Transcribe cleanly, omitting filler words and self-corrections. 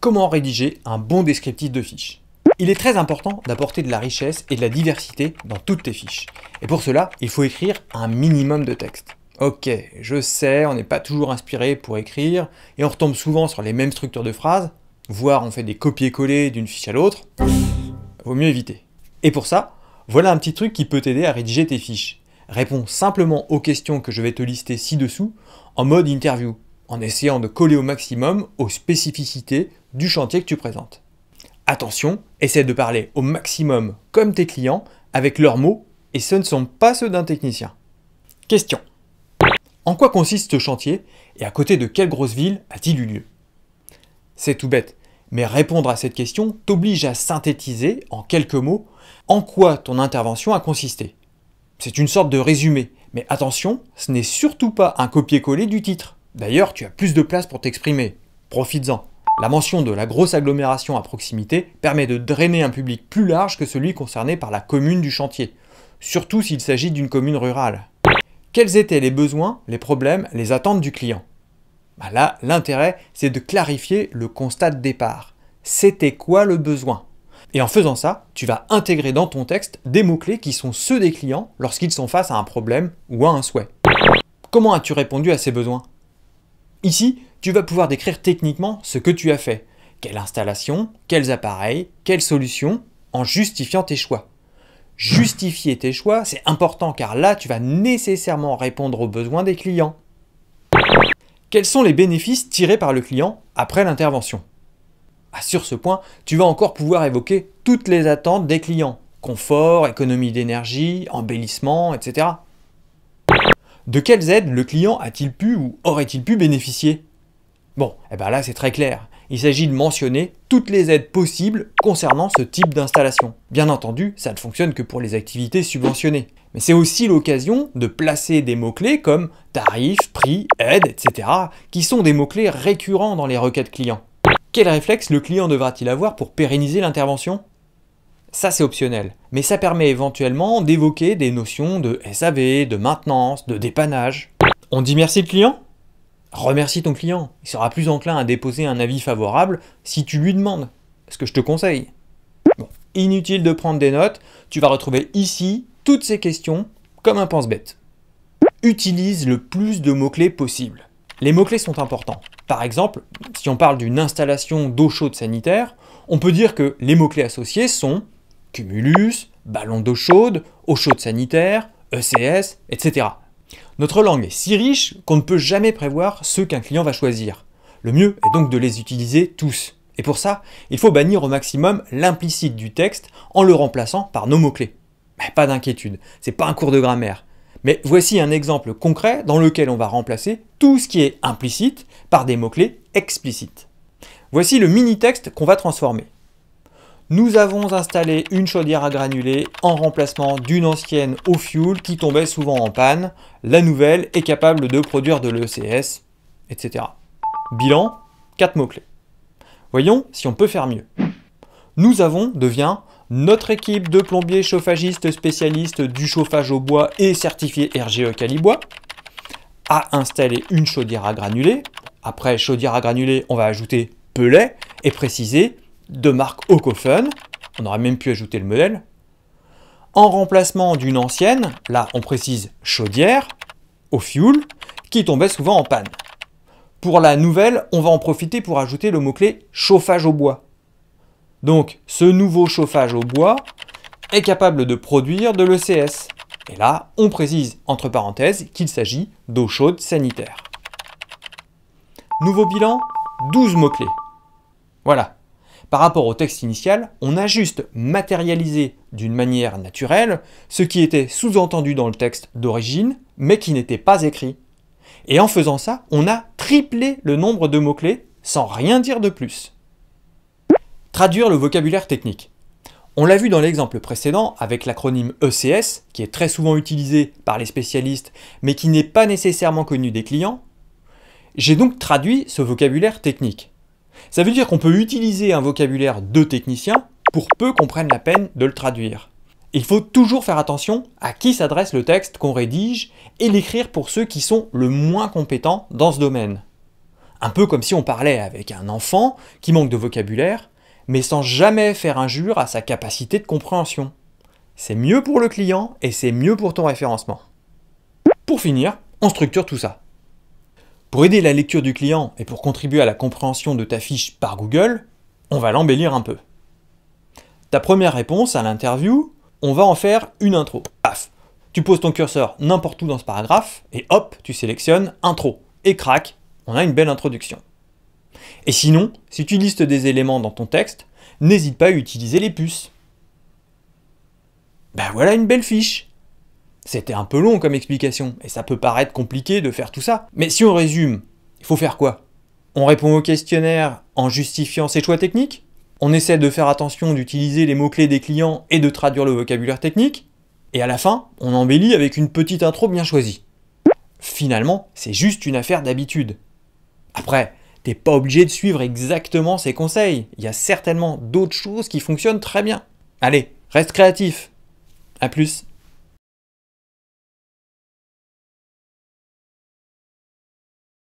Comment rédiger un bon descriptif de fiche? Il est très important d'apporter de la richesse et de la diversité dans toutes tes fiches. Et pour cela, il faut écrire un minimum de texte. Ok, je sais, on n'est pas toujours inspiré pour écrire, et on retombe souvent sur les mêmes structures de phrases, voire on fait des copier-coller d'une fiche à l'autre. Vaut mieux éviter. Et pour ça, voilà un petit truc qui peut t'aider à rédiger tes fiches. Réponds simplement aux questions que je vais te lister ci-dessous en mode interview, en essayant de coller au maximum aux spécificités du chantier que tu présentes. Attention, essaie de parler au maximum comme tes clients, avec leurs mots, et ce ne sont pas ceux d'un technicien. Question. En quoi consiste ce chantier, et à côté de quelle grosse ville a-t-il eu lieu? C'est tout bête, mais répondre à cette question t'oblige à synthétiser, en quelques mots, en quoi ton intervention a consisté. C'est une sorte de résumé, mais attention, ce n'est surtout pas un copier-coller du titre. D'ailleurs, tu as plus de place pour t'exprimer. Profites-en. La mention de la grosse agglomération à proximité permet de drainer un public plus large que celui concerné par la commune du chantier, surtout s'il s'agit d'une commune rurale. Quels étaient les besoins, les problèmes, les attentes du client? Là, l'intérêt, c'est de clarifier le constat de départ. C'était quoi le besoin? Et en faisant ça, tu vas intégrer dans ton texte des mots-clés qui sont ceux des clients lorsqu'ils sont face à un problème ou à un souhait. Comment as-tu répondu à ces besoins? Ici, tu vas pouvoir décrire techniquement ce que tu as fait. Quelle installation, quels appareils, quelles solutions, en justifiant tes choix. Justifier tes choix, c'est important car là, tu vas nécessairement répondre aux besoins des clients. Quels sont les bénéfices tirés par le client après l'intervention? Sur ce point, tu vas encore pouvoir évoquer toutes les attentes des clients. Confort, économie d'énergie, embellissement, etc. De quelles aides le client a-t-il pu ou aurait-il pu bénéficier? Bon, là c'est très clair. Il s'agit de mentionner toutes les aides possibles concernant ce type d'installation. Bien entendu, ça ne fonctionne que pour les activités subventionnées. Mais c'est aussi l'occasion de placer des mots-clés comme tarif, prix, aide, etc. qui sont des mots-clés récurrents dans les requêtes clients. Quel réflexe le client devra-t-il avoir pour pérenniser l'intervention? Ça c'est optionnel, mais ça permet éventuellement d'évoquer des notions de SAV, de maintenance, de dépannage. On dit merci le client? Remercie ton client, il sera plus enclin à déposer un avis favorable si tu lui demandes, ce que je te conseille. Bon, inutile de prendre des notes, tu vas retrouver ici toutes ces questions comme un pense-bête. Utilise le plus de mots-clés possible. Les mots-clés sont importants. Par exemple, si on parle d'une installation d'eau chaude sanitaire, on peut dire que les mots-clés associés sont cumulus, ballon d'eau chaude sanitaire, ECS, etc. Notre langue est si riche qu'on ne peut jamais prévoir ceux qu'un client va choisir. Le mieux est donc de les utiliser tous. Et pour ça, il faut bannir au maximum l'implicite du texte en le remplaçant par nos mots-clés. Mais pas d'inquiétude, c'est pas un cours de grammaire. Mais voici un exemple concret dans lequel on va remplacer tout ce qui est implicite par des mots-clés explicites. Voici le mini-texte qu'on va transformer. Nous avons installé une chaudière à granulés en remplacement d'une ancienne au fioul qui tombait souvent en panne. La nouvelle est capable de produire de l'ECS, etc. Bilan, 4 mots-clés. Voyons si on peut faire mieux. Nous avons devient notre équipe de plombiers chauffagistes spécialistes du chauffage au bois et certifiés RGE Calibois a installé une chaudière à granulés. Après chaudière à granulés, on va ajouter Pellet et préciser de marque Okofen, on aurait même pu ajouter le modèle. En remplacement d'une ancienne, là on précise chaudière, au fioul, qui tombait souvent en panne. Pour la nouvelle, on va en profiter pour ajouter le mot-clé chauffage au bois. Donc ce nouveau chauffage au bois est capable de produire de l'ECS. Et là, on précise entre parenthèses qu'il s'agit d'eau chaude sanitaire. Nouveau bilan, 12 mots-clés. Voilà. Par rapport au texte initial, on a juste matérialisé d'une manière naturelle ce qui était sous-entendu dans le texte d'origine, mais qui n'était pas écrit. Et en faisant ça, on a triplé le nombre de mots-clés sans rien dire de plus. Traduire le vocabulaire technique. On l'a vu dans l'exemple précédent avec l'acronyme ECS, qui est très souvent utilisé par les spécialistes, mais qui n'est pas nécessairement connu des clients. J'ai donc traduit ce vocabulaire technique. Ça veut dire qu'on peut utiliser un vocabulaire de technicien pour peu qu'on prenne la peine de le traduire. Il faut toujours faire attention à qui s'adresse le texte qu'on rédige et l'écrire pour ceux qui sont le moins compétents dans ce domaine. Un peu comme si on parlait avec un enfant qui manque de vocabulaire, mais sans jamais faire injure à sa capacité de compréhension. C'est mieux pour le client et c'est mieux pour ton référencement. Pour finir, on structure tout ça. Pour aider la lecture du client et pour contribuer à la compréhension de ta fiche par Google, on va l'embellir un peu. Ta première réponse à l'interview, on va en faire une intro. Paf! Tu poses ton curseur n'importe où dans ce paragraphe et hop, tu sélectionnes intro. Et crac, on a une belle introduction. Et sinon, si tu listes des éléments dans ton texte, n'hésite pas à utiliser les puces. Ben voilà une belle fiche. C'était un peu long comme explication, et ça peut paraître compliqué de faire tout ça. Mais si on résume, il faut faire quoi? On répond au questionnaire en justifiant ses choix techniques? On essaie de faire attention d'utiliser les mots-clés des clients et de traduire le vocabulaire technique? Et à la fin, on embellit avec une petite intro bien choisie. Finalement, c'est juste une affaire d'habitude. Après, t'es pas obligé de suivre exactement ces conseils. Il y a certainement d'autres choses qui fonctionnent très bien. Allez, reste créatif. À plus.